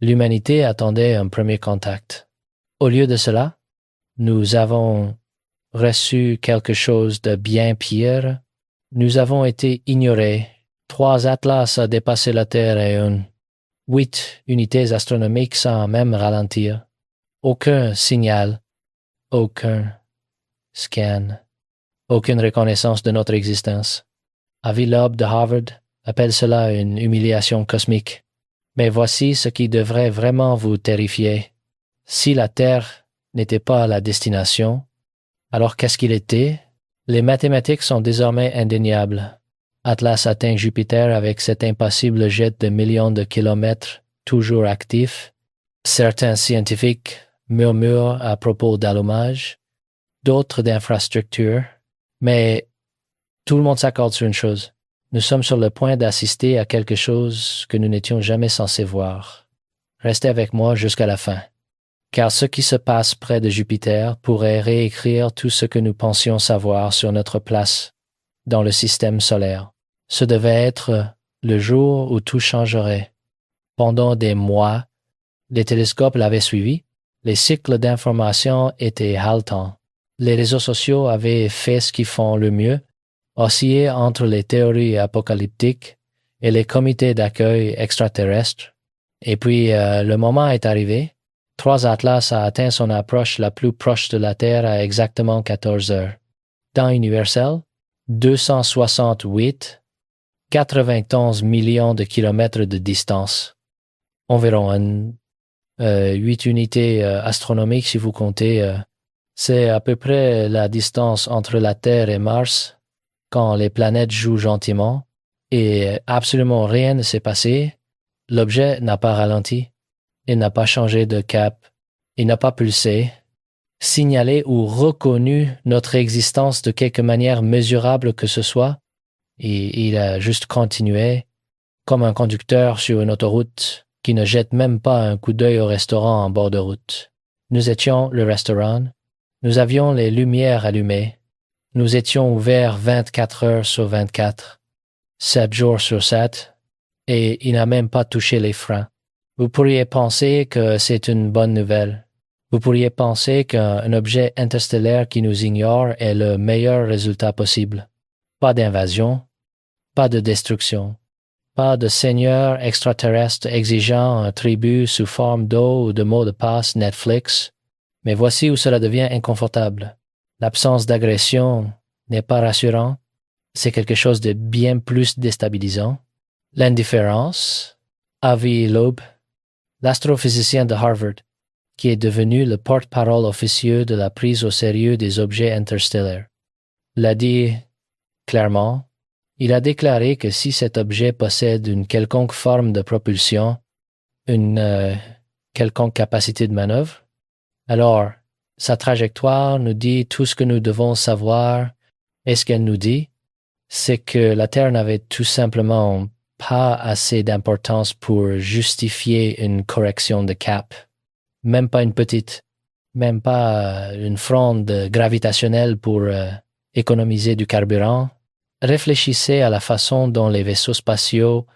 L'humanité attendait un premier contact. Au lieu de cela, nous avons reçu quelque chose de bien pire. Nous avons été ignorés. 3 atlas a dépassé la Terre et 8 unités astronomiques sans même ralentir. Aucun signal, aucun scan, aucune reconnaissance de notre existence. Avi Loeb de Harvard appelle cela une humiliation cosmique. Mais voici ce qui devrait vraiment vous terrifier. Si la Terre n'était pas la destination, alors qu'est-ce qu'il était? Les mathématiques sont désormais indéniables. Atlas atteint Jupiter avec cet impassible jet de millions de kilomètres toujours actif. Certains scientifiques murmurent à propos d'allumage, d'autres d'infrastructures, mais tout le monde s'accorde sur une chose. Nous sommes sur le point d'assister à quelque chose que nous n'étions jamais censés voir. Restez avec moi jusqu'à la fin, car ce qui se passe près de Jupiter pourrait réécrire tout ce que nous pensions savoir sur notre place dans le système solaire. Ce devait être le jour où tout changerait. Pendant des mois, les télescopes l'avaient suivi, les cycles d'information étaient haletants. Les réseaux sociaux avaient fait ce qu'ils font le mieux, osciller entre les théories apocalyptiques et les comités d'accueil extraterrestres. Et puis, le moment est arrivé. 3 Atlas a atteint son approche la plus proche de la Terre à exactement 14 heures. Temps universel, 268, 91 millions de kilomètres de distance. Environ 8 unités astronomiques si vous comptez. C'est à peu près la distance entre la Terre et Mars quand les planètes jouent gentiment et absolument rien ne s'est passé. L'objet n'a pas ralenti, il n'a pas changé de cap, il n'a pas pulsé, signalé ou reconnu notre existence de quelque manière mesurable que ce soit, et il a juste continué comme un conducteur sur une autoroute qui ne jette même pas un coup d'œil au restaurant en bord de route. Nous étions le restaurant, nous avions les lumières allumées, nous étions ouverts 24 heures sur 24, 7 jours sur 7, et il n'a même pas touché les freins. Vous pourriez penser que c'est une bonne nouvelle. Vous pourriez penser qu'un objet interstellaire qui nous ignore est le meilleur résultat possible. Pas d'invasion, pas de destruction, pas de seigneur extraterrestre exigeant un tribut sous forme d'eau ou de mots de passe Netflix. Mais voici où cela devient inconfortable. L'absence d'agression n'est pas rassurant, c'est quelque chose de bien plus déstabilisant. L'indifférence, Avi Loeb, l'astrophysicien de Harvard, qui est devenu le porte-parole officieux de la prise au sérieux des objets interstellaires, l'a dit clairement. Il a déclaré que si cet objet possède une quelconque forme de propulsion, une quelconque capacité de manœuvre, alors sa trajectoire nous dit tout ce que nous devons savoir, et ce qu'elle nous dit, c'est que la Terre n'avait tout simplement pas assez d'importance pour justifier une correction de cap. Même pas une petite, même pas une fronde gravitationnelle pour économiser du carburant. Réfléchissez à la façon dont les vaisseaux spatiaux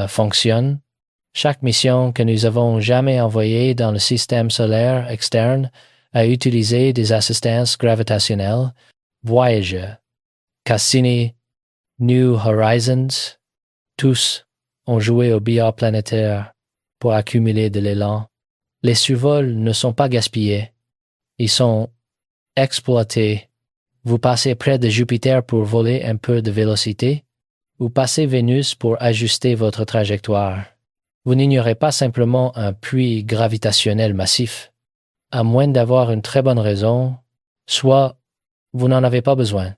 fonctionnent. Chaque mission que nous avons jamais envoyée dans le système solaire externe a utilisé des assistances gravitationnelles. Voyager, Cassini, New Horizons, tous ont joué au billard planétaire pour accumuler de l'élan. Les survols ne sont pas gaspillés, ils sont exploités. Vous passez près de Jupiter pour voler un peu de vélocité, vous passez Vénus pour ajuster votre trajectoire. Vous n'ignorez pas simplement un puits gravitationnel massif. À moins d'avoir une très bonne raison, soit vous n'en avez pas besoin,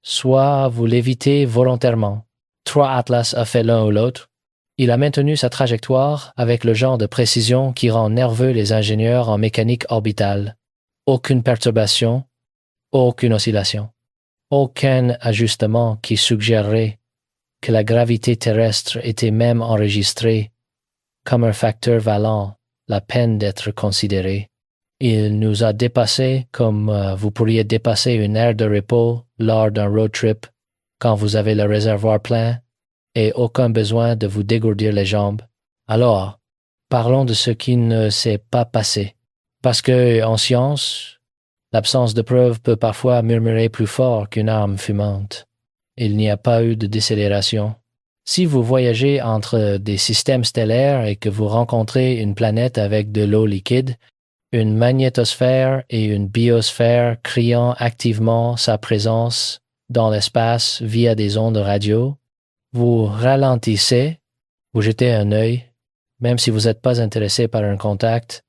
soit vous l'évitez volontairement. 3 Atlas a fait l'un ou l'autre. Il a maintenu sa trajectoire avec le genre de précision qui rend nerveux les ingénieurs en mécanique orbitale. Aucune perturbation, aucune oscillation, aucun ajustement qui suggérerait que la gravité terrestre était même enregistrée comme un facteur valant la peine d'être considéré. Il nous a dépassés comme vous pourriez dépasser une aire de repos lors d'un road trip quand vous avez le réservoir plein et aucun besoin de vous dégourdir les jambes. Alors, Parlons de ce qui ne s'est pas passé. Parce que, en science, l'absence de preuve peut parfois murmurer plus fort qu'une arme fumante. Il n'y a pas eu de décélération. Si vous voyagez entre des systèmes stellaires et que vous rencontrez une planète avec de l'eau liquide, une magnétosphère et une biosphère criant activement sa présence dans l'espace via des ondes radio, vous ralentissez, vous jetez un œil, même si vous n'êtes pas intéressé par un contact,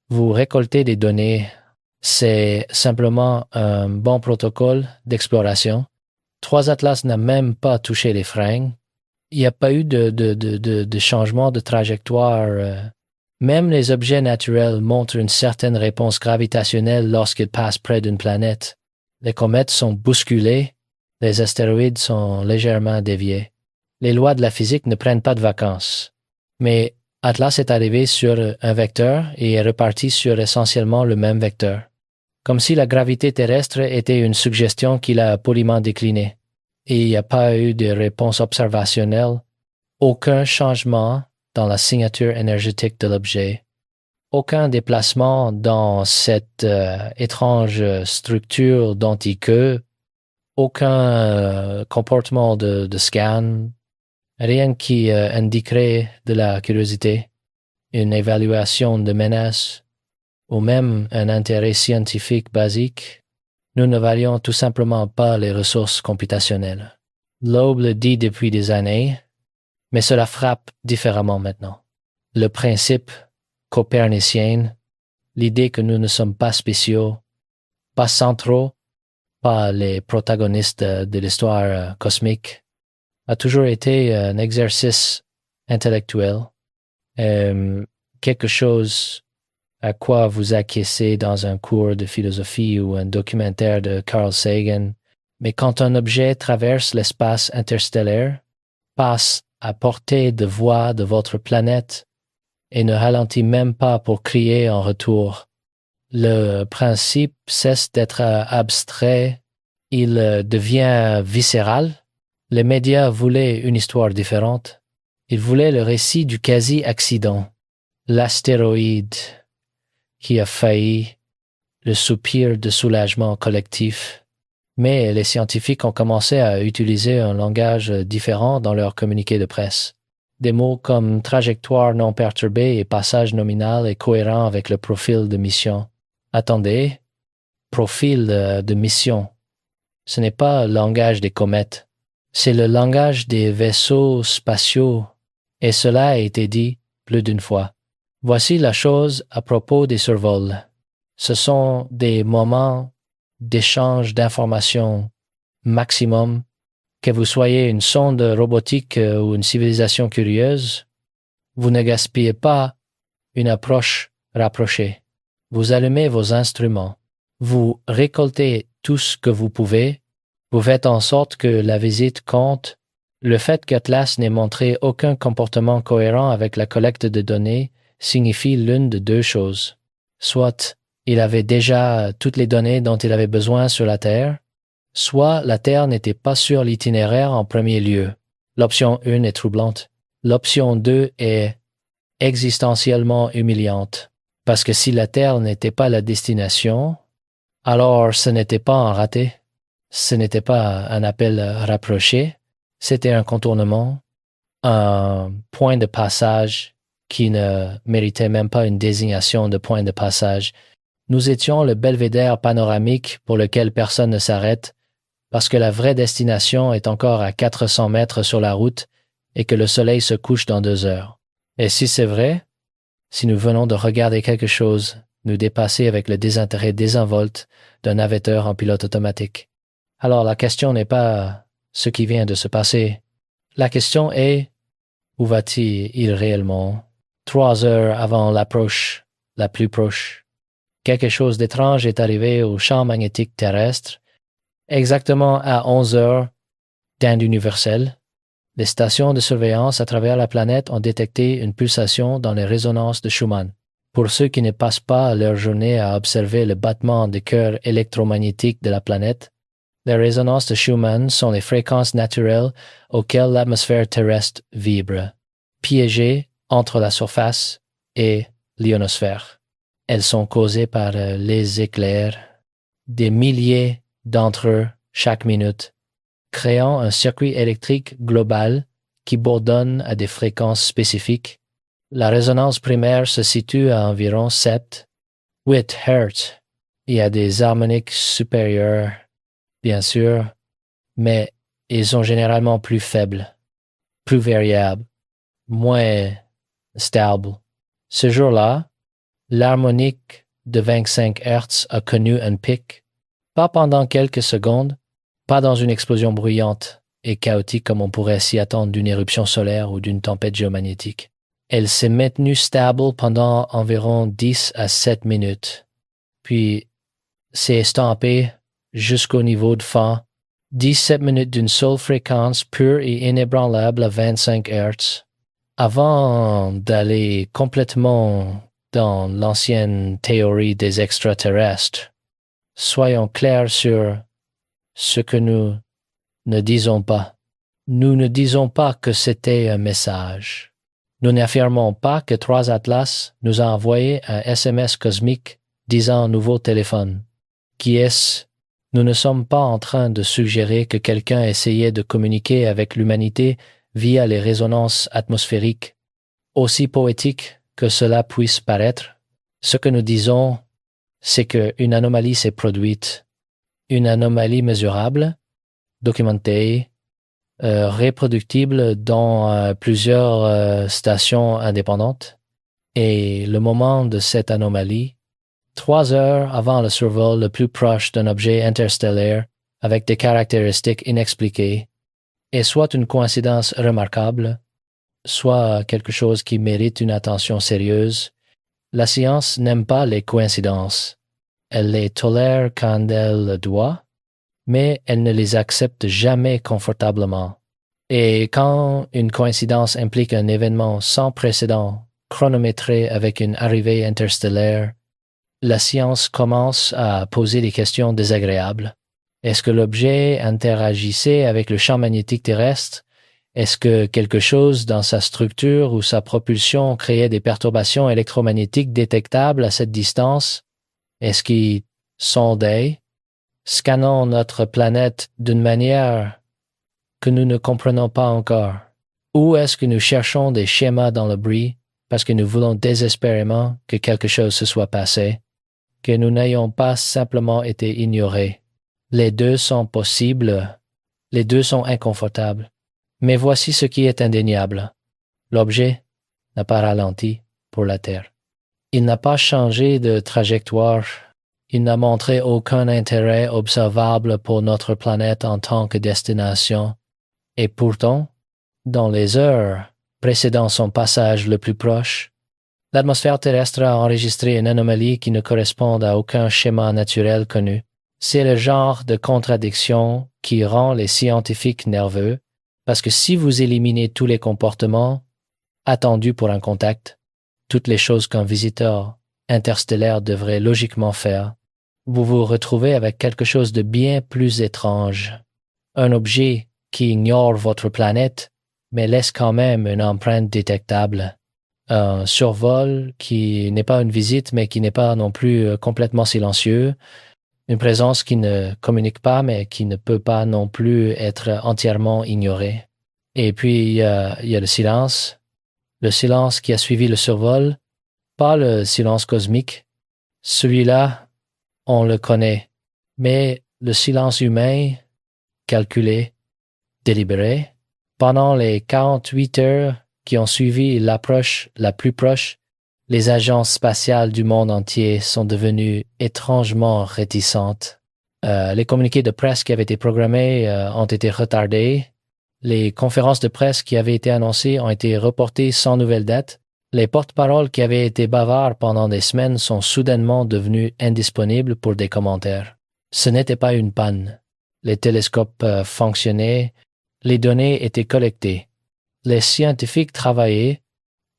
vous récoltez des données. C'est simplement un bon protocole d'exploration. 3 Atlas n'a même pas touché les fringues. Il n'y a pas eu de changement de trajectoire. Même les objets naturels montrent une certaine réponse gravitationnelle lorsqu'ils passent près d'une planète. Les comètes sont bousculées, les astéroïdes sont légèrement déviés. Les lois de la physique ne prennent pas de vacances. Mais Atlas est arrivé sur un vecteur et est reparti sur essentiellement le même vecteur. Comme si la gravité terrestre était une suggestion qu'il a poliment déclinée. Et il n'y a pas eu de réponse observationnelle, aucun changement dans la signature énergétique de l'objet, aucun déplacement dans cette étrange structure d'antiqueux, aucun comportement de scan, rien qui indiquerait de la curiosité, une évaluation de menace ou même un intérêt scientifique basique. Nous ne varions tout simplement pas les ressources computationnelles. Loeb le dit depuis des années, mais cela frappe différemment maintenant. Le principe copernicien, l'idée que nous ne sommes pas spéciaux, pas centraux, pas les protagonistes de l'histoire cosmique, a toujours été un exercice intellectuel, quelque chose à quoi vous acquiescez dans un cours de philosophie ou un documentaire de Carl Sagan. Mais quand un objet traverse l'espace interstellaire, passe à portée de voix de votre planète et ne ralentit même pas pour crier en retour, le principe cesse d'être abstrait, il devient viscéral. Les médias voulaient une histoire différente. Ils voulaient le récit du quasi-accident, l'astéroïde qui a failli, le soupir de soulagement collectif. Mais les scientifiques ont commencé à utiliser un langage différent dans leurs communiqués de presse. Des mots comme trajectoire non perturbée et passage nominal est cohérent avec le profil de mission. Attendez, profil de mission. Ce n'est pas le langage des comètes. C'est le langage des vaisseaux spatiaux. Et cela a été dit plus d'une fois. Voici la chose à propos des survols. Ce sont des moments d'échange d'informations maximum, que vous soyez une sonde robotique ou une civilisation curieuse. Vous ne gaspillez pas une approche rapprochée. Vous allumez vos instruments. Vous récoltez tout ce que vous pouvez. Vous faites en sorte que la visite compte. Le fait qu'Atlas n'ait montré aucun comportement cohérent avec la collecte de données signifie l'une de 2 choses. Soit il avait déjà toutes les données dont il avait besoin sur la Terre, soit la Terre n'était pas sur l'itinéraire en premier lieu. L'option 1 est troublante. L'option 2 est existentiellement humiliante, parce que si la Terre n'était pas la destination, alors ce n'était pas un raté, ce n'était pas un appel rapproché, c'était un contournement, un point de passage qui ne méritait même pas une désignation de point de passage. Nous étions le belvédère panoramique pour lequel personne ne s'arrête, parce que la vraie destination est encore à 400 mètres sur la route et que le soleil se couche dans 2 heures. Et si c'est vrai, si nous venons de regarder quelque chose nous dépasser avec le désintérêt désinvolte d'un navetteur en pilote automatique, alors la question n'est pas ce qui vient de se passer. La question est, où va-t-il réellement? 3 heures avant l'approche la plus proche. Quelque chose d'étrange est arrivé au champ magnétique terrestre. Exactement à 11 heures d'Inde universelle, les stations de surveillance à travers la planète ont détecté une pulsation dans les résonances de Schumann. Pour ceux qui ne passent pas leur journée à observer le battement des cœurs électromagnétiques de la planète, les résonances de Schumann sont les fréquences naturelles auxquelles l'atmosphère terrestre vibre, piégées entre la surface et l'ionosphère. Elles sont causées par les éclairs, des milliers d'entre eux chaque minute, créant un circuit électrique global qui bourdonne à des fréquences spécifiques. La résonance primaire se situe à environ 7-8 Hz. Il y a des harmoniques supérieures, bien sûr, mais ils sont généralement plus faibles, plus variables, moins stables. Ce jour-là, l'harmonique de 25 Hz a connu un pic, pas pendant quelques secondes, pas dans une explosion bruyante et chaotique comme on pourrait s'y attendre d'une éruption solaire ou d'une tempête géomagnétique. Elle s'est maintenue stable pendant environ 10 à 7 minutes, puis s'est estampée jusqu'au niveau de fin, 17 minutes d'une seule fréquence pure et inébranlable à 25 Hz, avant d'aller complètement dans l'ancienne théorie des extraterrestres. Soyons clairs sur ce que nous ne disons pas. Nous ne disons pas que c'était un message. Nous n'affirmons pas que 3 Atlas nous a envoyé un SMS cosmique disant nouveau téléphone. Qui est-ce? Nous ne sommes pas en train de suggérer que quelqu'un essayait de communiquer avec l'humanité via les résonances atmosphériques. Aussi poétique que cela puisse paraître, ce que nous disons, c'est qu'une anomalie s'est produite. Une anomalie mesurable, documentée, reproductible dans plusieurs stations indépendantes. Et le moment de cette anomalie, 3 heures avant le survol le plus proche d'un objet interstellaire avec des caractéristiques inexpliquées, est soit une coïncidence remarquable, soit quelque chose qui mérite une attention sérieuse. La science n'aime pas les coïncidences. Elle les tolère quand elle le doit, mais elle ne les accepte jamais confortablement. Et quand une coïncidence implique un événement sans précédent, chronométré avec une arrivée interstellaire, la science commence à poser des questions désagréables. Est-ce que l'objet interagissait avec le champ magnétique terrestre? Est-ce que quelque chose dans sa structure ou sa propulsion créait des perturbations électromagnétiques détectables à cette distance? Est-ce qu'il sondait, scannant notre planète d'une manière que nous ne comprenons pas encore? Ou est-ce que nous cherchons des schémas dans le bruit parce que nous voulons désespérément que quelque chose se soit passé, que nous n'ayons pas simplement été ignorés? Les deux sont possibles, les deux sont inconfortables. Mais voici ce qui est indéniable. L'objet n'a pas ralenti pour la Terre. Il n'a pas changé de trajectoire. Il n'a montré aucun intérêt observable pour notre planète en tant que destination. Et pourtant, dans les heures précédant son passage le plus proche, l'atmosphère terrestre a enregistré une anomalie qui ne correspond à aucun schéma naturel connu. C'est le genre de contradiction qui rend les scientifiques nerveux, parce que si vous éliminez tous les comportements attendus pour un contact, toutes les choses qu'un visiteur interstellaire devrait logiquement faire, vous vous retrouvez avec quelque chose de bien plus étrange. Un objet qui ignore votre planète, mais laisse quand même une empreinte détectable. Un survol qui n'est pas une visite, mais qui n'est pas non plus complètement silencieux. Une présence qui ne communique pas, mais qui ne peut pas non plus être entièrement ignorée. Et puis, il y a le silence qui a suivi le survol, pas le silence cosmique. Celui-là, on le connaît, mais le silence humain, calculé, délibéré, pendant les 48 heures qui ont suivi l'approche la plus proche, les agences spatiales du monde entier sont devenues étrangement réticentes. Les communiqués de presse qui avaient été programmés ont été retardés. Les conférences de presse qui avaient été annoncées ont été reportées sans nouvelle date. Les porte-paroles qui avaient été bavards pendant des semaines sont soudainement devenus indisponibles pour des commentaires. Ce n'était pas une panne. Les télescopes fonctionnaient, les données étaient collectées. Les scientifiques travaillaient,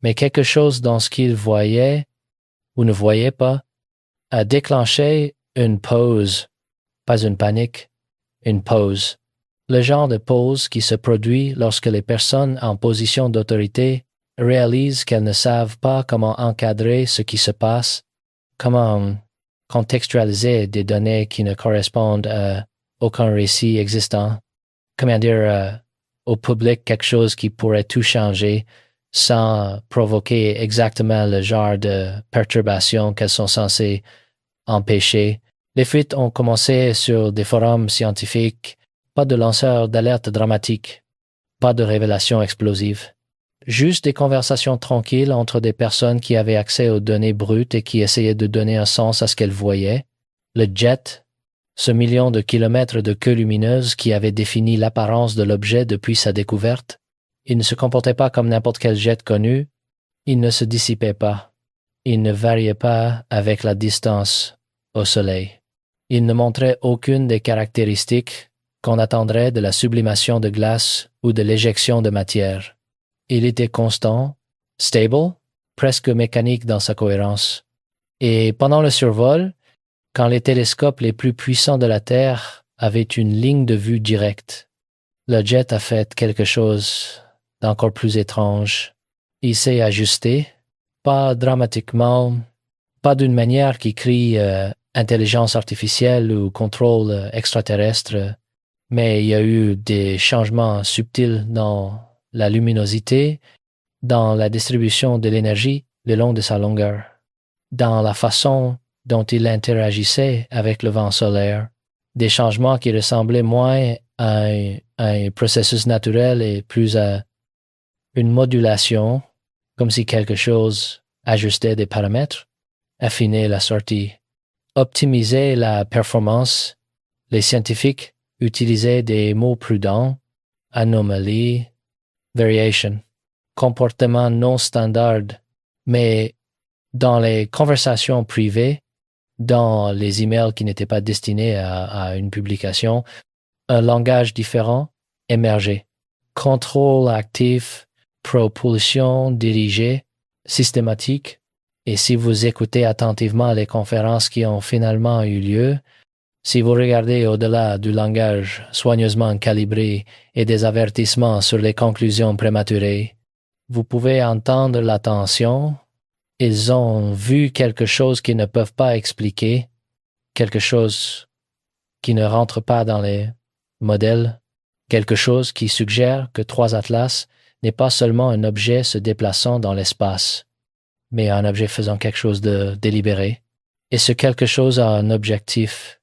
mais quelque chose dans ce qu'ils voyaient ou ne voyaient pas a déclenché une pause, pas une panique, une pause. Le genre de pause qui se produit lorsque les personnes en position d'autorité réalisent qu'elles ne savent pas comment encadrer ce qui se passe, comment contextualiser des données qui ne correspondent à aucun récit existant, comment dire au public quelque chose qui pourrait tout changer sans provoquer exactement le genre de perturbation qu'elles sont censées empêcher. Les fuites ont commencé sur des forums scientifiques, pas de lanceurs d'alerte dramatiques, pas de révélations explosives. Juste des conversations tranquilles entre des personnes qui avaient accès aux données brutes et qui essayaient de donner un sens à ce qu'elles voyaient. Le jet, ce million de kilomètres de queue lumineuse qui avait défini l'apparence de l'objet depuis sa découverte, il ne se comportait pas comme n'importe quel jet connu, il ne se dissipait pas, il ne variait pas avec la distance au Soleil. Il ne montrait aucune des caractéristiques qu'on attendrait de la sublimation de glace ou de l'éjection de matière. Il était constant, stable, presque mécanique dans sa cohérence. Et pendant le survol, quand les télescopes les plus puissants de la Terre avaient une ligne de vue directe, le jet a fait quelque chose d'encore plus étrange. Il s'est ajusté, pas dramatiquement, pas d'une manière qui crie intelligence artificielle ou contrôle extraterrestre, mais il y a eu des changements subtils dans la luminosité, dans la distribution de l'énergie le long de sa longueur, dans la façon dont il interagissait avec le vent solaire, des changements qui ressemblaient moins à un processus naturel et plus à une modulation, comme si quelque chose ajustait des paramètres, affinait la sortie, optimisait la performance. Les scientifiques utilisaient des mots prudents, anomalie, variation, comportement non standard, mais dans les conversations privées, dans les emails qui n'étaient pas destinés à une publication, un langage différent émergeait. Contrôle actif, propulsion dirigée, systématique, et si vous écoutez attentivement les conférences qui ont finalement eu lieu, si vous regardez au-delà du langage soigneusement calibré et des avertissements sur les conclusions prématurées, vous pouvez entendre la tension. Ils ont vu quelque chose qu'ils ne peuvent pas expliquer, quelque chose qui ne rentre pas dans les modèles, quelque chose qui suggère que 3 Atlas n'est pas seulement un objet se déplaçant dans l'espace, mais un objet faisant quelque chose de délibéré. Et ce quelque chose a un objectif.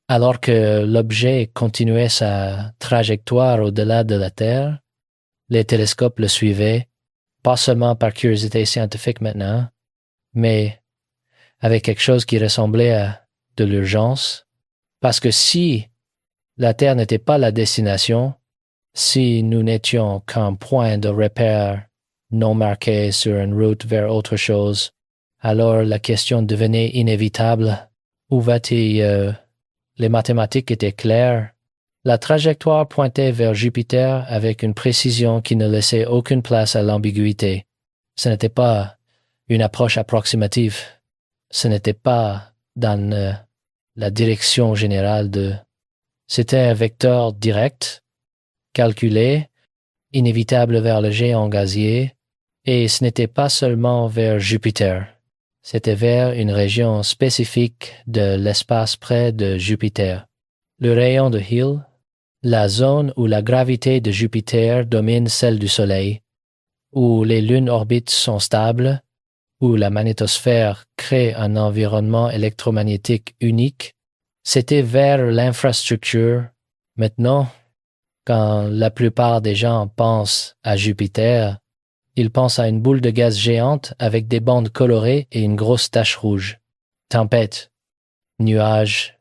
Alors que l'objet continuait sa trajectoire au-delà de la Terre, les télescopes le suivaient, pas seulement par curiosité scientifique maintenant, mais avec quelque chose qui ressemblait à de l'urgence. Parce que si la Terre n'était pas la destination, si nous n'étions qu'un point de repère non marqué sur une route vers autre chose, alors la question devenait inévitable. Où va-t-il? Les mathématiques étaient claires. La trajectoire pointait vers Jupiter avec une précision qui ne laissait aucune place à l'ambiguïté. Ce n'était pas une approche approximative. Ce n'était pas dans la direction générale de... C'était un vecteur direct, calculé, inévitable vers le géant gazier, et ce n'était pas seulement vers Jupiter. C'était vers une région spécifique de l'espace près de Jupiter. Le rayon de Hill, la zone où la gravité de Jupiter domine celle du Soleil, où les lunes orbites sont stables, où la magnétosphère crée un environnement électromagnétique unique, c'était vers l'infrastructure. Maintenant, quand la plupart des gens pensent à Jupiter, ils pensent à une boule de gaz géante avec des bandes colorées et une grosse tache rouge. Tempête, nuage,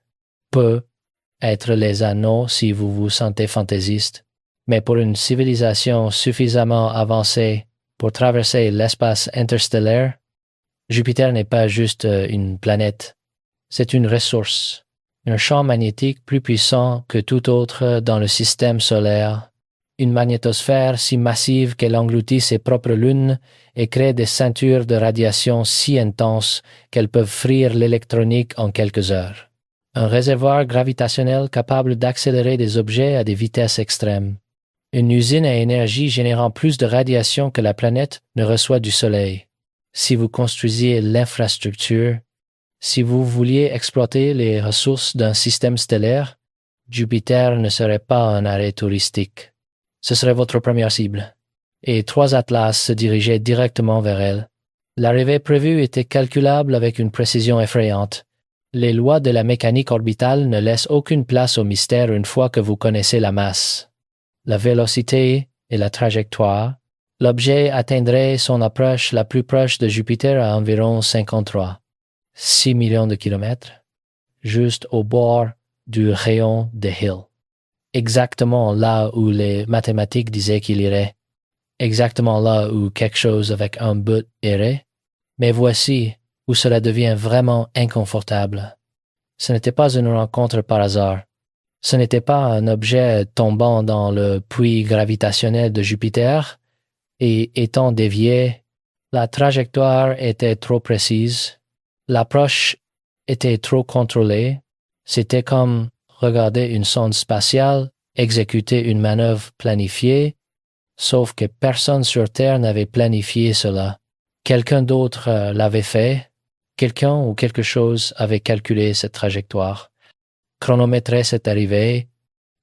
peut être les anneaux si vous vous sentez fantaisiste, mais pour une civilisation suffisamment avancée pour traverser l'espace interstellaire, Jupiter n'est pas juste une planète, c'est une ressource, un champ magnétique plus puissant que tout autre dans le système solaire, une magnétosphère si massive qu'elle engloutit ses propres lunes et crée des ceintures de radiation si intenses qu'elles peuvent frire l'électronique en quelques heures. Un réservoir gravitationnel capable d'accélérer des objets à des vitesses extrêmes. Une usine à énergie générant plus de radiation que la planète ne reçoit du Soleil. Si vous construisiez l'infrastructure, si vous vouliez exploiter les ressources d'un système stellaire, Jupiter ne serait pas un arrêt touristique. Ce serait votre première cible. Et 3 Atlas se dirigeaient directement vers elle. L'arrivée prévue était calculable avec une précision effrayante. Les lois de la mécanique orbitale ne laissent aucune place au mystère une fois que vous connaissez la masse, la vélocité et la trajectoire. L'objet atteindrait son approche la plus proche de Jupiter à environ 6 millions de kilomètres, juste au bord du rayon de Hill. Exactement là où les mathématiques disaient qu'il irait. Exactement là où quelque chose avec un but irait. Mais voici où cela devient vraiment inconfortable. Ce n'était pas une rencontre par hasard. Ce n'était pas un objet tombant dans le puits gravitationnel de Jupiter et étant dévié. La trajectoire était trop précise. L'approche était trop contrôlée. C'était comme regarder une sonde spatiale exécuter une manœuvre planifiée, sauf que personne sur Terre n'avait planifié cela. Quelqu'un d'autre l'avait fait. Quelqu'un ou quelque chose avait calculé cette trajectoire, chronométré cette arrivée,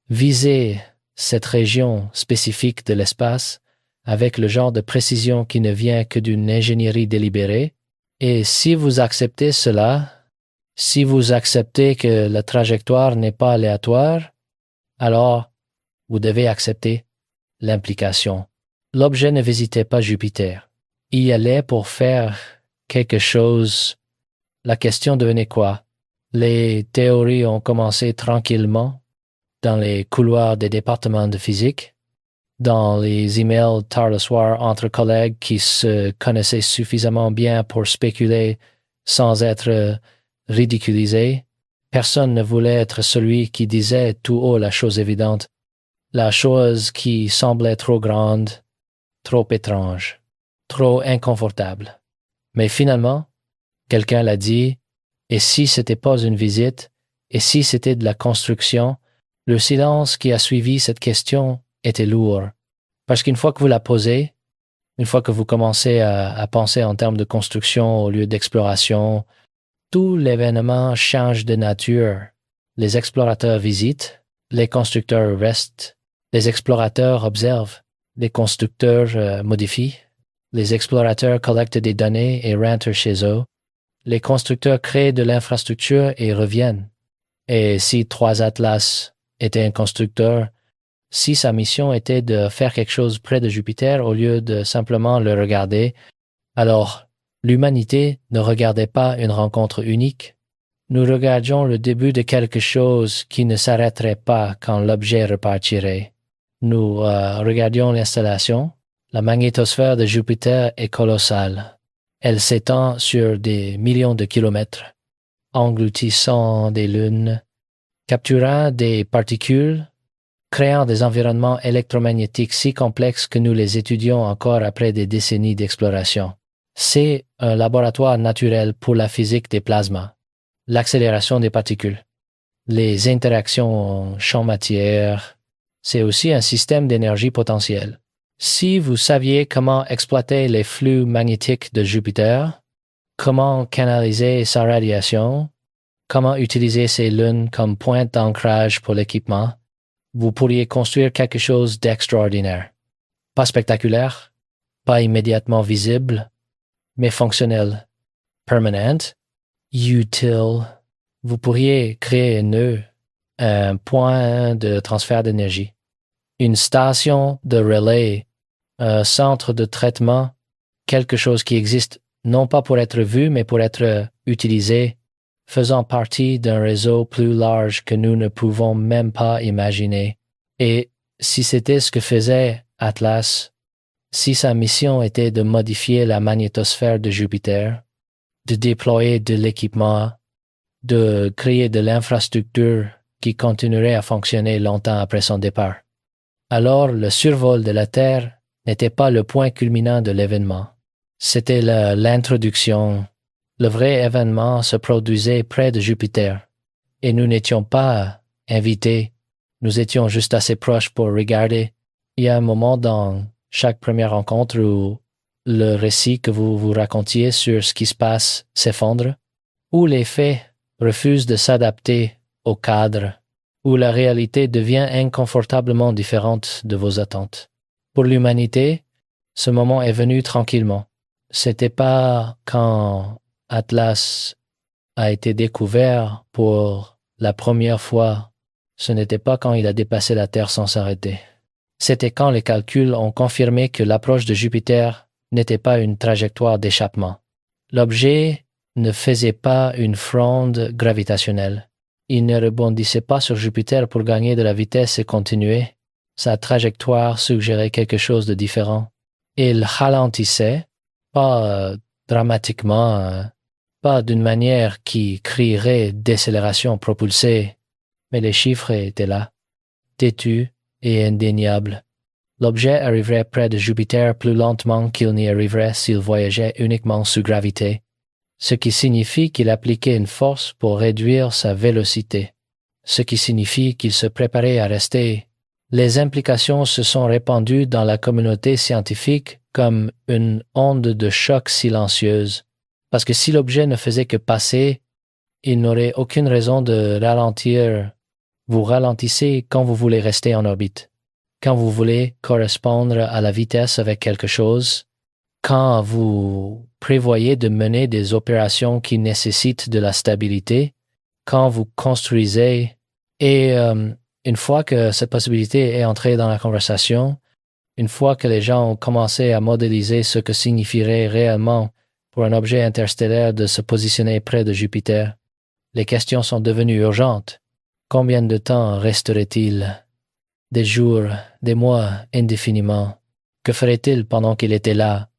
visé cette région spécifique de l'espace avec le genre de précision qui ne vient que d'une ingénierie délibérée. Et si vous acceptez cela, si vous acceptez que la trajectoire n'est pas aléatoire, alors vous devez accepter l'implication. L'objet ne visitait pas Jupiter. Il y allait pour faire quelque chose. La question devenait quoi? Les théories ont commencé tranquillement dans les couloirs des départements de physique, dans les emails tard le soir entre collègues qui se connaissaient suffisamment bien pour spéculer sans être ridiculisés. Personne ne voulait être celui qui disait tout haut la chose évidente, la chose qui semblait trop grande, trop étrange, trop inconfortable. Mais finalement, quelqu'un l'a dit, et si c'était pas une visite, et si c'était de la construction, le silence qui a suivi cette question était lourd. Parce qu'une fois que vous la posez, une fois que vous commencez à penser en termes de construction au lieu d'exploration, tout l'événement change de nature. Les explorateurs visitent, les constructeurs restent, les explorateurs observent, les constructeurs modifient, les explorateurs collectent des données et rentrent chez eux, les constructeurs créent de l'infrastructure et reviennent. Et si 3 Atlas était un constructeur, si sa mission était de faire quelque chose près de Jupiter au lieu de simplement le regarder, alors l'humanité ne regardait pas une rencontre unique. Nous regardions le début de quelque chose qui ne s'arrêterait pas quand l'objet repartirait. Nous regardions l'installation. La magnétosphère de Jupiter est colossale. Elle s'étend sur des millions de kilomètres, engloutissant des lunes, capturant des particules, créant des environnements électromagnétiques si complexes que nous les étudions encore après des décennies d'exploration. C'est un laboratoire naturel pour la physique des plasmas, l'accélération des particules, les interactions champ-matière. C'est aussi un système d'énergie potentielle. Si vous saviez comment exploiter les flux magnétiques de Jupiter, comment canaliser sa radiation, comment utiliser ses lunes comme point d'ancrage pour l'équipement, vous pourriez construire quelque chose d'extraordinaire. Pas spectaculaire, pas immédiatement visible, mais fonctionnel, permanent, utile. Vous pourriez créer un nœud, un point de transfert d'énergie, une station de relais, un centre de traitement, quelque chose qui existe non pas pour être vu, mais pour être utilisé, faisant partie d'un réseau plus large que nous ne pouvons même pas imaginer. Et si c'était ce que faisait Atlas, si sa mission était de modifier la magnétosphère de Jupiter, de déployer de l'équipement, de créer de l'infrastructure qui continuerait à fonctionner longtemps après son départ, alors le survol de la Terre n'était pas le point culminant de l'événement. C'était l'introduction. Le vrai événement se produisait près de Jupiter, et nous n'étions pas invités. Nous étions juste assez proches pour regarder, Il y a un moment dans chaque première rencontre où le récit que vous vous racontiez sur ce qui se passe s'effondre, où les faits refusent de s'adapter au cadre, où la réalité devient inconfortablement différente de vos attentes. Pour l'humanité, ce moment est venu tranquillement. C'était pas quand Atlas a été découvert pour la première fois. Ce n'était pas quand il a dépassé la Terre sans s'arrêter. C'était quand les calculs ont confirmé que l'approche de Jupiter n'était pas une trajectoire d'échappement. L'objet ne faisait pas une fronde gravitationnelle. Il ne rebondissait pas sur Jupiter pour gagner de la vitesse et continuer. Sa trajectoire suggérait quelque chose de différent. Il ralentissait, pas dramatiquement, pas d'une manière qui crierait décélération propulsée, mais les chiffres étaient là, têtus et indéniables. L'objet arriverait près de Jupiter plus lentement qu'il n'y arriverait s'il voyageait uniquement sous gravité, ce qui signifie qu'il appliquait une force pour réduire sa vélocité, ce qui signifie qu'il se préparait à rester. Les implications se sont répandues dans la communauté scientifique comme une onde de choc silencieuse, parce que si l'objet ne faisait que passer, il n'aurait aucune raison de ralentir. Vous ralentissez quand vous voulez rester en orbite, quand vous voulez correspondre à la vitesse avec quelque chose, quand vous prévoyez de mener des opérations qui nécessitent de la stabilité, quand vous construisez, et une fois que cette possibilité est entrée dans la conversation, une fois que les gens ont commencé à modéliser ce que signifierait réellement pour un objet interstellaire de se positionner près de Jupiter, les questions sont devenues urgentes. Combien de temps resterait-il? Des jours, des mois, indéfiniment. Que ferait-il pendant qu'il était là?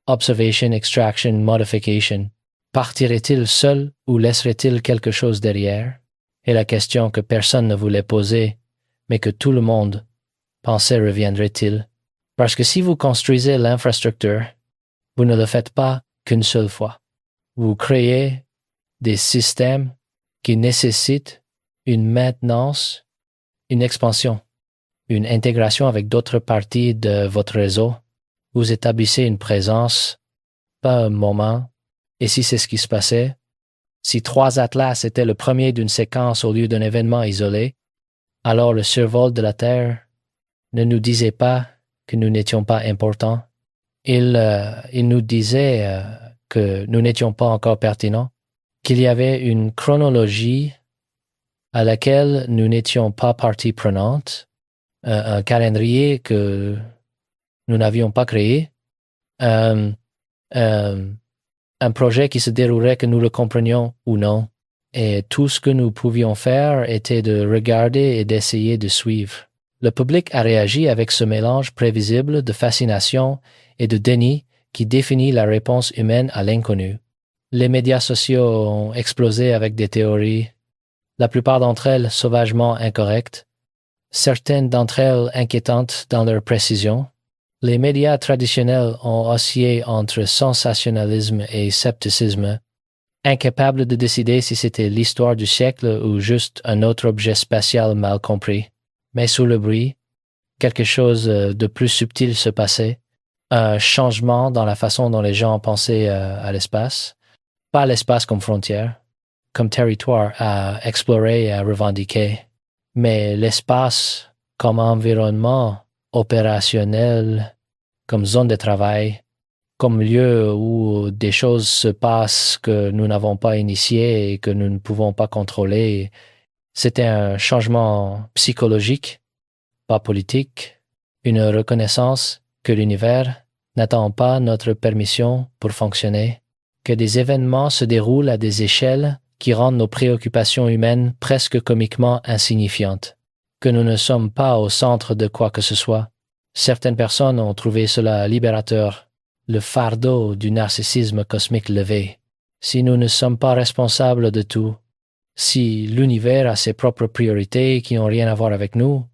Observation, extraction, modification. Partirait-il seul ou laisserait-il quelque chose derrière? Et la question que personne ne voulait poser, mais que tout le monde pensait reviendrait-il? Parce que si vous construisez l'infrastructure, vous ne le faites pas qu'une seule fois. Vous créez des systèmes qui nécessitent une maintenance, une expansion, une intégration avec d'autres parties de votre réseau. Vous établissez une présence, pas un moment. Et si c'est ce qui se passait, si 3 Atlas étaient le premier d'une séquence au lieu d'un événement isolé, alors le survol de la Terre ne nous disait pas que nous n'étions pas importants. Il nous disait que nous n'étions pas encore pertinents, qu'il y avait une chronologie à laquelle nous n'étions pas partie prenante, un calendrier que nous n'avions pas créé, un projet qui se déroulerait que nous le comprenions ou non. Et tout ce que nous pouvions faire était de regarder et d'essayer de suivre. Le public a réagi avec ce mélange prévisible de fascination et de déni qui définit la réponse humaine à l'inconnu. Les médias sociaux ont explosé avec des théories, la plupart d'entre elles sauvagement incorrectes, certaines d'entre elles inquiétantes dans leur précision. Les médias traditionnels ont oscillé entre sensationnalisme et scepticisme, incapables de décider si c'était l'histoire du siècle ou juste un autre objet spatial mal compris. Mais sous le bruit, quelque chose de plus subtil se passait, un changement dans la façon dont les gens pensaient à l'espace, pas l'espace comme frontière, comme territoire à explorer et à revendiquer, mais l'espace comme environnement opérationnel, comme zone de travail, comme lieu où des choses se passent que nous n'avons pas initiées et que nous ne pouvons pas contrôler. C'était un changement psychologique, pas politique, une reconnaissance que l'univers n'attend pas notre permission pour fonctionner, que des événements se déroulent à des échelles qui rendent nos préoccupations humaines presque comiquement insignifiantes, que nous ne sommes pas au centre de quoi que ce soit. Certaines personnes ont trouvé cela libérateur, le fardeau du narcissisme cosmique levé. Si nous ne sommes pas responsables de tout, si l'univers a ses propres priorités qui n'ont rien à voir avec nous,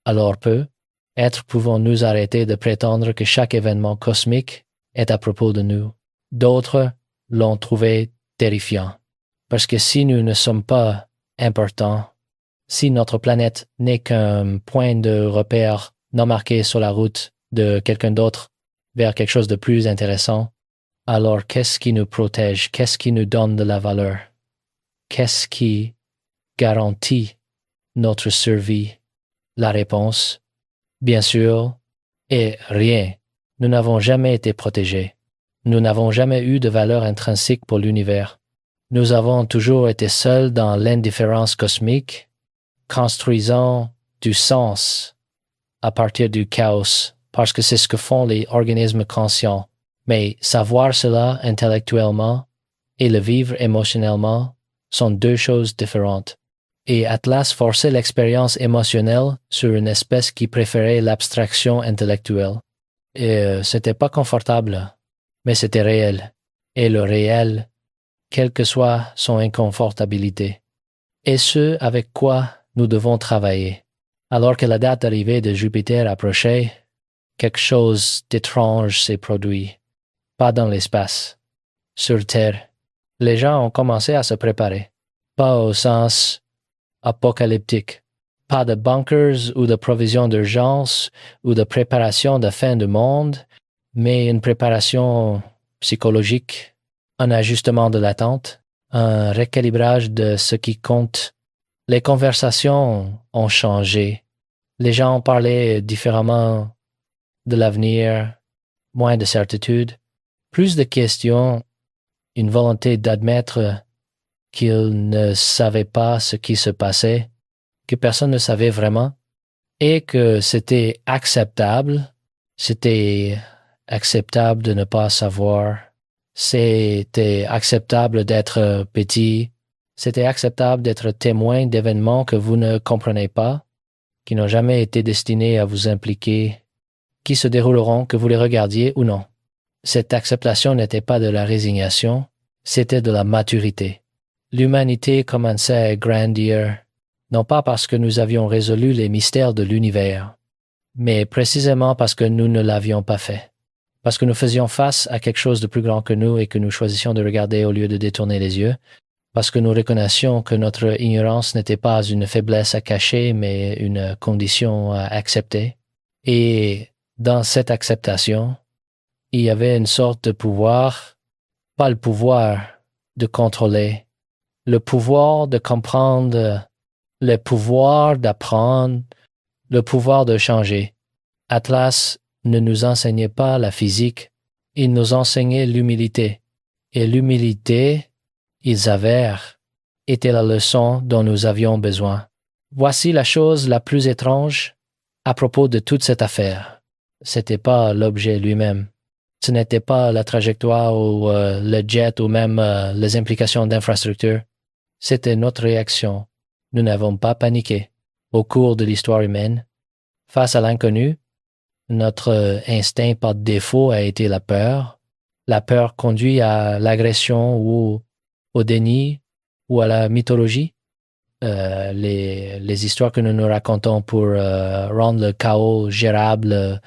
alors peut-être pouvons-nous arrêter de prétendre que chaque événement cosmique est à propos de nous. D'autres l'ont trouvé terrifiant. Parce que si nous ne sommes pas importants, si notre planète n'est qu'un point de repère non marqué sur la route de quelqu'un d'autre vers quelque chose de plus intéressant, alors qu'est-ce qui nous protège? Qu'est-ce qui nous donne de la valeur? Qu'est-ce qui garantit notre survie? La réponse, bien sûr, est rien. Nous n'avons jamais été protégés. Nous n'avons jamais eu de valeur intrinsèque pour l'univers. Nous avons toujours été seuls dans l'indifférence cosmique, construisant du sens à partir du chaos, parce que c'est ce que font les organismes conscients. Mais savoir cela intellectuellement et le vivre émotionnellement sont deux choses différentes. Et Atlas forçait l'expérience émotionnelle sur une espèce qui préférait l'abstraction intellectuelle. Et c'était pas confortable, mais c'était réel. Et le réel, quelle que soit son inconfortabilité. Et ce avec quoi nous devons travailler. Alors que la date d'arrivée de Jupiter approchait, quelque chose d'étrange s'est produit. Pas dans l'espace, sur Terre. Les gens ont commencé à se préparer. Pas au sens apocalyptique. Pas de bunkers ou de provisions d'urgence ou de préparation de fin du monde, mais une préparation psychologique, un ajustement de l'attente, un recalibrage de ce qui compte. Les conversations ont changé. Les gens parlaient différemment de l'avenir, moins de certitude, plus de questions, une volonté d'admettre qu'ils ne savaient pas ce qui se passait, que personne ne savait vraiment, et que c'était acceptable de ne pas savoir, c'était acceptable d'être petit, c'était acceptable d'être témoin d'événements que vous ne comprenez pas, qui n'ont jamais été destinés à vous impliquer, qui se dérouleront que vous les regardiez ou non. Cette acceptation n'était pas de la résignation, c'était de la maturité. L'humanité commençait à grandir, non pas parce que nous avions résolu les mystères de l'univers, mais précisément parce que nous ne l'avions pas fait. Parce que nous faisions face à quelque chose de plus grand que nous et que nous choisissions de regarder au lieu de détourner les yeux, parce que nous reconnaissions que notre ignorance n'était pas une faiblesse à cacher, mais une condition à accepter. Et dans cette acceptation, il y avait une sorte de pouvoir, pas le pouvoir de contrôler, le pouvoir de comprendre, le pouvoir d'apprendre, le pouvoir de changer. Atlas ne nous enseignait pas la physique, il nous enseignait l'humilité. Et l'humilité, il s'avère, était la leçon dont nous avions besoin. Voici la chose la plus étrange à propos de toute cette affaire. C'était pas l'objet lui-même. Ce n'était pas la trajectoire ou le jet ou même les implications d'infrastructure. C'était notre réaction. Nous n'avons pas paniqué. Au cours de l'histoire humaine, face à l'inconnu, notre instinct par défaut a été la peur. La peur conduit à l'agression ou au déni ou à la mythologie. Les histoires que nous nous racontons pour rendre le chaos gérable.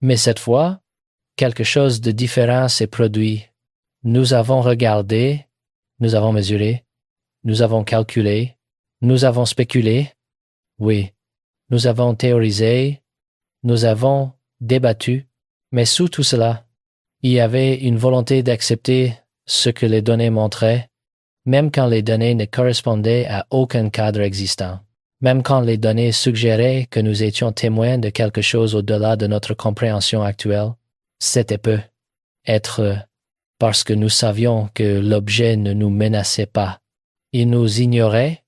Mais cette fois, quelque chose de différent s'est produit. Nous avons regardé, nous avons mesuré, nous avons calculé, nous avons spéculé, oui, nous avons théorisé, nous avons débattu, mais sous tout cela, il y avait une volonté d'accepter ce que les données montraient, même quand les données ne correspondaient à aucun cadre existant, même quand les données suggéraient que nous étions témoins de quelque chose au-delà de notre compréhension actuelle. C'était peu. Être parce que nous savions que l'objet ne nous menaçait pas. Il nous ignorait,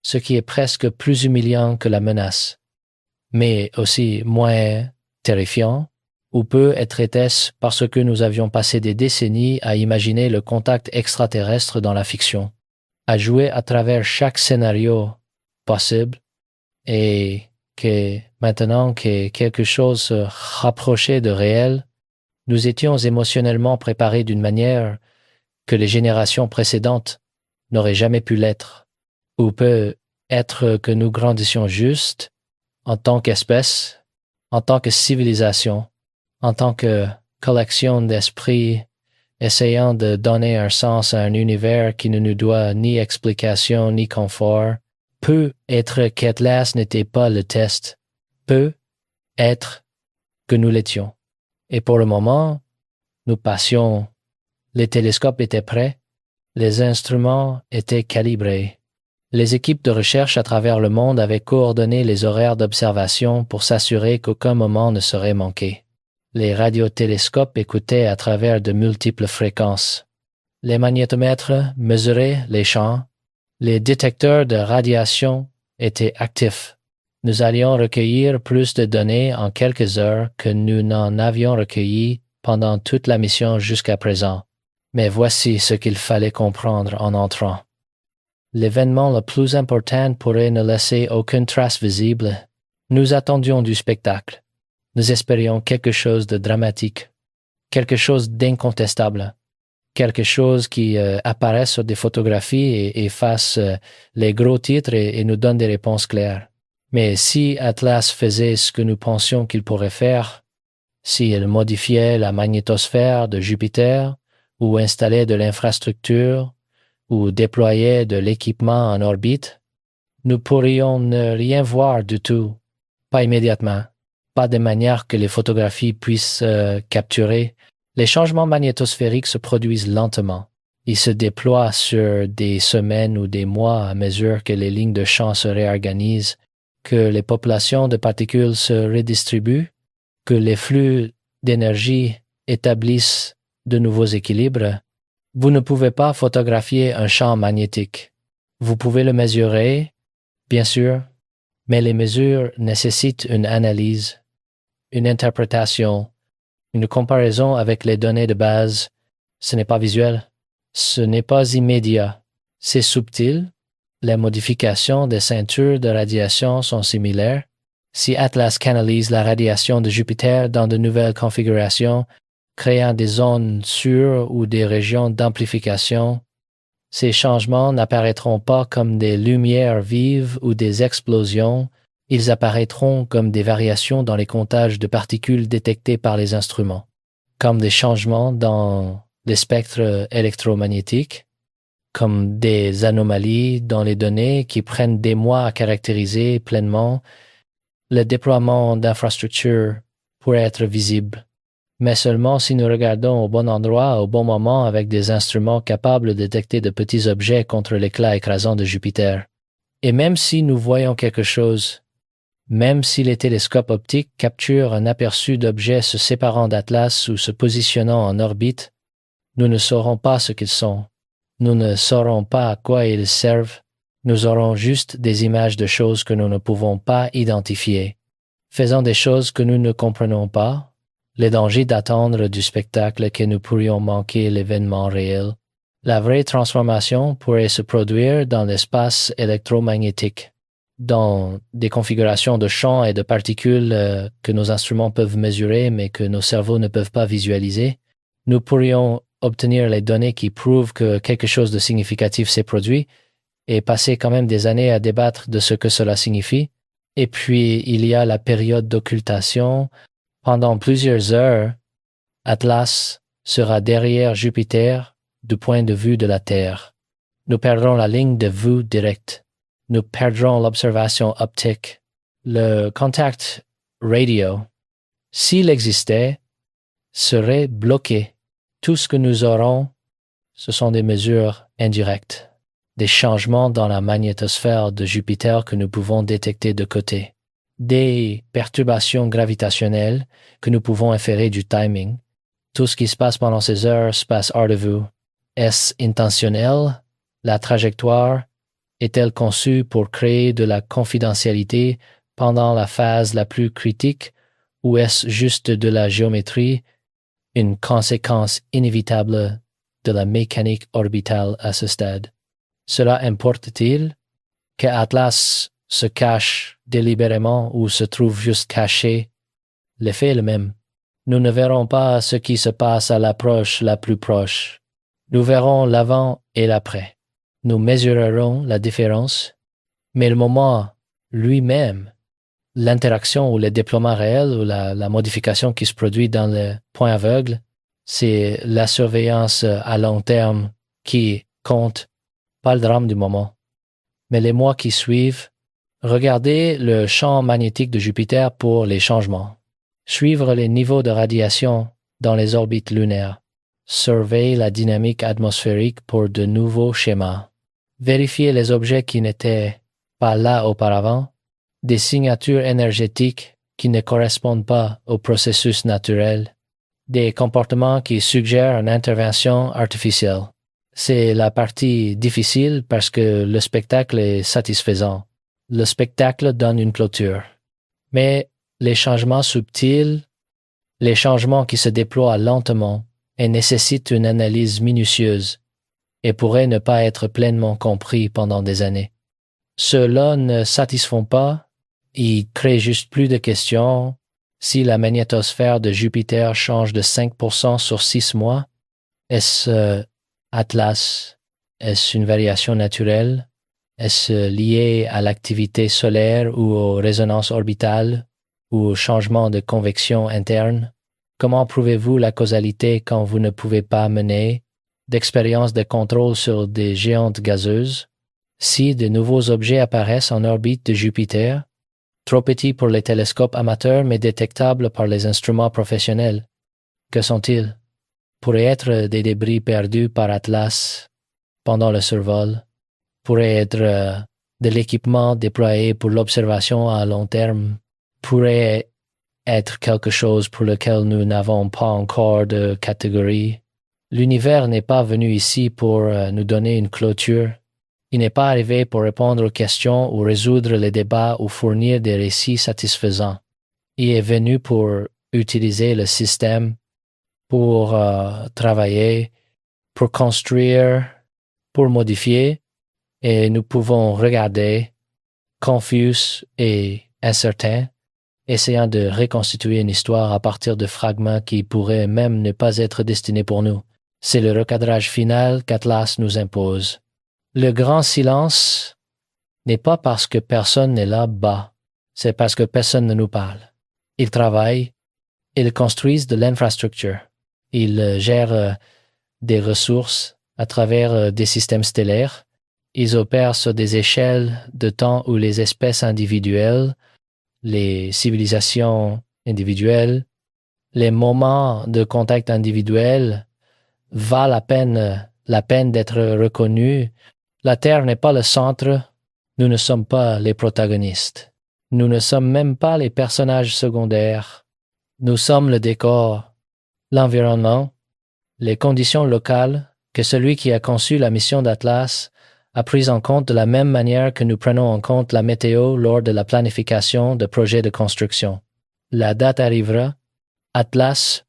ce qui est presque plus humiliant que la menace, mais aussi moins terrifiant, ou peut-être était-ce parce que nous avions passé des décennies à imaginer le contact extraterrestre dans la fiction, à jouer à travers chaque scénario possible, et que maintenant que quelque chose se rapprochait de réel, nous étions émotionnellement préparés d'une manière que les générations précédentes n'auraient jamais pu l'être, ou peut-être que nous grandissions juste en tant qu'espèce, en tant que civilisation, en tant que collection d'esprits essayant de donner un sens à un univers qui ne nous doit ni explication ni confort. Peut être qu'Atlas n'était pas le test. Peut être que nous l'étions. Et pour le moment, nous passions. Les télescopes étaient prêts, les instruments étaient calibrés. Les équipes de recherche à travers le monde avaient coordonné les horaires d'observation pour s'assurer qu'aucun moment ne serait manqué. Les radiotélescopes écoutaient à travers de multiples fréquences. Les magnétomètres mesuraient les champs. Les détecteurs de radiation étaient actifs. Nous allions recueillir plus de données en quelques heures que nous n'en avions recueilli pendant toute la mission jusqu'à présent. Mais voici ce qu'il fallait comprendre en entrant. L'événement le plus important pourrait ne laisser aucune trace visible. Nous attendions du spectacle. Nous espérions quelque chose de dramatique, quelque chose d'incontestable, quelque chose qui apparaît sur des photographies et efface les gros titres et nous donne des réponses claires. Mais si Atlas faisait ce que nous pensions qu'il pourrait faire, s'il modifiait la magnétosphère de Jupiter ou installait de l'infrastructure ou déployait de l'équipement en orbite, nous pourrions ne rien voir du tout, pas immédiatement, pas de manière que les photographies puissent capturer. Les changements magnétosphériques se produisent lentement. Ils se déploient sur des semaines ou des mois à mesure que les lignes de champ se réorganisent, que les populations de particules se redistribuent, que les flux d'énergie établissent de nouveaux équilibres. Vous ne pouvez pas photographier un champ magnétique. Vous pouvez le mesurer, bien sûr, mais les mesures nécessitent une analyse, une interprétation, une comparaison avec les données de base. Ce n'est pas visuel, ce n'est pas immédiat, c'est subtil. Les modifications des ceintures de radiation sont similaires. Si Atlas canalise la radiation de Jupiter dans de nouvelles configurations, créant des zones sûres ou des régions d'amplification, ces changements n'apparaîtront pas comme des lumières vives ou des explosions, ils apparaîtront comme des variations dans les comptages de particules détectées par les instruments, comme des changements dans les spectres électromagnétiques, comme des anomalies dans les données qui prennent des mois à caractériser pleinement. Le déploiement d'infrastructures pourrait être visible, mais seulement si nous regardons au bon endroit, au bon moment, avec des instruments capables de détecter de petits objets contre l'éclat écrasant de Jupiter. Et même si nous voyons quelque chose, même si les télescopes optiques capturent un aperçu d'objets se séparant d'Atlas ou se positionnant en orbite, nous ne saurons pas ce qu'ils sont. Nous ne saurons pas à quoi ils servent. Nous aurons juste des images de choses que nous ne pouvons pas identifier. Faisant des choses que nous ne comprenons pas, les dangers d'attendre du spectacle que nous pourrions manquer l'événement réel. La vraie transformation pourrait se produire dans l'espace électromagnétique, dans des configurations de champs et de particules que nos instruments peuvent mesurer mais que nos cerveaux ne peuvent pas visualiser. Nous pourrions obtenir les données qui prouvent que quelque chose de significatif s'est produit et passer quand même des années à débattre de ce que cela signifie. Et puis, il y a la période d'occultation. Pendant plusieurs heures, Atlas sera derrière Jupiter du point de vue de la Terre. Nous perdrons la ligne de vue directe. Nous perdrons l'observation optique. Le contact radio, s'il existait, serait bloqué. Tout ce que nous aurons, ce sont des mesures indirectes, des changements dans la magnétosphère de Jupiter que nous pouvons détecter de côté, des perturbations gravitationnelles que nous pouvons inférer du timing. Tout ce qui se passe pendant ces heures se passe hors de vue. Est-ce intentionnel? La trajectoire est-elle conçue pour créer de la confidentialité pendant la phase la plus critique ou est-ce juste de la géométrie, une conséquence inévitable de la mécanique orbitale à ce stade? Cela importe-t-il que Atlas se cache délibérément ou se trouve juste caché? L'effet est le même. Nous ne verrons pas ce qui se passe à l'approche la plus proche. Nous verrons l'avant et l'après. Nous mesurerons la différence, mais le moment lui-même, l'interaction ou le déploiement réel ou la modification qui se produit dans le point aveugle, c'est la surveillance à long terme qui compte, pas le drame du moment. Mais les mois qui suivent, Regardez le champ magnétique de Jupiter pour les changements. Suivre les niveaux de radiation dans les orbites lunaires. Surveiller la dynamique atmosphérique pour de nouveaux schémas. Vérifier les objets qui n'étaient pas là auparavant. Des signatures énergétiques qui ne correspondent pas au processus naturel. Des comportements qui suggèrent une intervention artificielle. C'est la partie difficile parce que le spectacle est satisfaisant. Le spectacle donne une clôture. Mais les changements subtils, les changements qui se déploient lentement et nécessitent une analyse minutieuse et pourraient ne pas être pleinement compris pendant des années. Ceux-là ne satisfont pas, ils créent juste plus de questions. Si la magnétosphère de Jupiter change de 5% sur 6 mois, est-ce Atlas? Est-ce une variation naturelle? Est-ce lié à l'activité solaire ou aux résonances orbitales ou au changement de convection interne? Comment prouvez-vous la causalité quand vous ne pouvez pas mener d'expériences de contrôle sur des géantes gazeuses? Si de nouveaux objets apparaissent en orbite de Jupiter, trop petits pour les télescopes amateurs mais détectables par les instruments professionnels, que sont-ils? Pourraient être des débris perdus par Atlas pendant le survol, pourraient être de l'équipement déployé pour l'observation à long terme, pourrait être quelque chose pour lequel nous n'avons pas encore de catégorie. L'univers n'est pas venu ici pour nous donner une clôture. Il n'est pas arrivé pour répondre aux questions ou résoudre les débats ou fournir des récits satisfaisants. Il est venu pour utiliser le système, pour travailler, pour construire, pour modifier, et nous pouvons regarder, confus et incertains, essayant de reconstituer une histoire à partir de fragments qui pourraient même ne pas être destinés pour nous. C'est le recadrage final qu'Atlas nous impose. Le grand silence n'est pas parce que personne n'est là-bas, c'est parce que personne ne nous parle. Ils travaillent, ils construisent de l'infrastructure, ils gèrent des ressources à travers des systèmes stellaires, ils opèrent sur des échelles de temps où les espèces individuelles, les civilisations individuelles, les moments de contact individuel valent la peine d'être reconnus. La Terre n'est pas le centre, nous ne sommes pas les protagonistes. Nous ne sommes même pas les personnages secondaires. Nous sommes le décor, l'environnement, les conditions locales que celui qui a conçu la mission d'Atlas a pris en compte de la même manière que nous prenons en compte la météo lors de la planification de projets de construction. La date arrivera, Atlas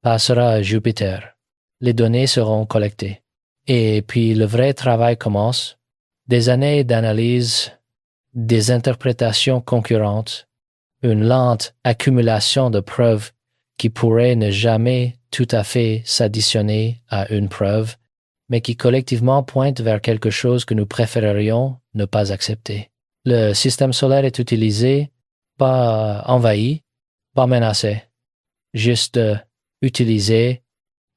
passera à Jupiter. Les données seront collectées. Et puis le vrai travail commence. Des années d'analyse, des interprétations concurrentes, une lente accumulation de preuves qui pourraient ne jamais tout à fait s'additionner à une preuve, mais qui collectivement pointent vers quelque chose que nous préférerions ne pas accepter. Le système solaire est utilisé, pas envahi, pas menacé, juste utilisé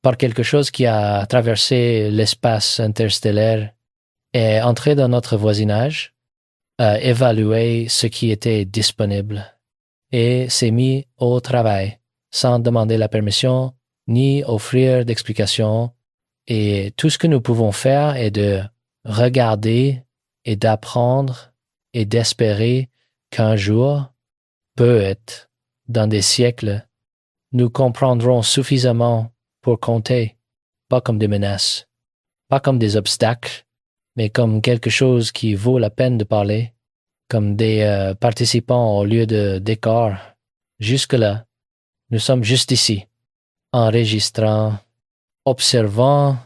par quelque chose qui a traversé l'espace interstellaire et entré dans notre voisinage, a évalué ce qui était disponible et s'est mis au travail sans demander la permission ni offrir d'explications. Et tout ce que nous pouvons faire est de regarder et d'apprendre et d'espérer qu'un jour, peut-être, dans des siècles, nous comprendrons suffisamment pour compter, pas comme des menaces, pas comme des obstacles, mais comme quelque chose qui vaut la peine de parler, comme des participants au lieu de décors. Jusque-là, nous sommes juste ici, enregistrant, observant,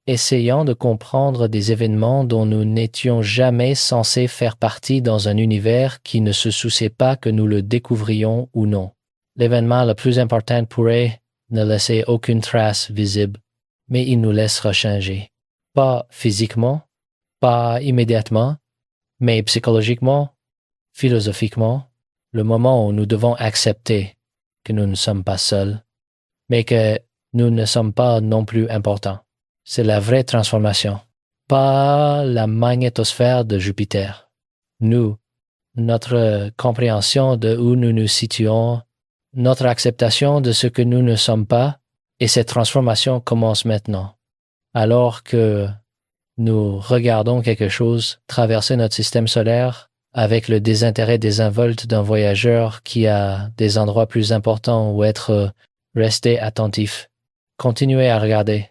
essayant de comprendre des événements dont nous n'étions jamais censés faire partie dans un univers qui ne se souciait pas que nous le découvrions ou non. L'événement le plus important pourrait ne laisser aucune trace visible, mais il nous laissera changer. Pas physiquement, pas immédiatement, mais psychologiquement, philosophiquement, le moment où nous devons accepter que nous ne sommes pas seuls, mais que nous ne sommes pas non plus importants. C'est la vraie transformation, pas la magnétosphère de Jupiter. Nous, notre compréhension de où nous nous situons, notre acceptation de ce que nous ne sommes pas, et cette transformation commence maintenant. Alors que nous regardons quelque chose traverser notre système solaire avec le désintérêt désinvolte d'un voyageur qui a des endroits plus importants où être resté attentif. Continuez à regarder,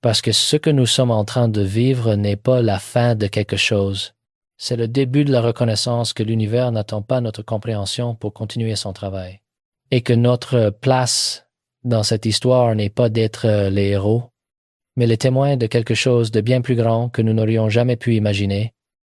parce que ce que nous sommes en train de vivre n'est pas la fin de quelque chose. C'est le début de la reconnaissance que l'univers n'attend pas notre compréhension pour continuer son travail. Et que notre place dans cette histoire n'est pas d'être les héros, mais les témoins de quelque chose de bien plus grand que nous n'aurions jamais pu imaginer,